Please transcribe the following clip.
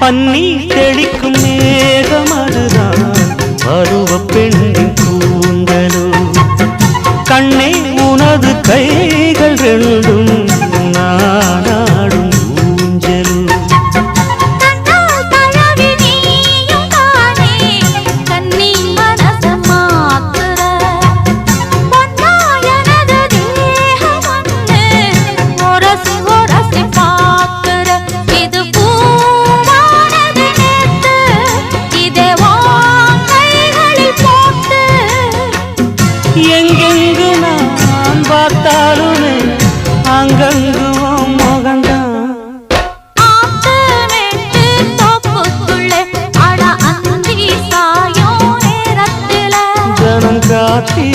பன்னீர் தெளிக்கும் மேகம் அதுதான் பருவ பெண்ணின் கூந்தலோ கண்ணே உனது கைகள் ரெண்டும் நானாடும் ஊஞ்சலோ எங்கெங்கு நான் பார்த்தாலுமே அங்கங்கு மோகந்தான் ஜனம் காத்தி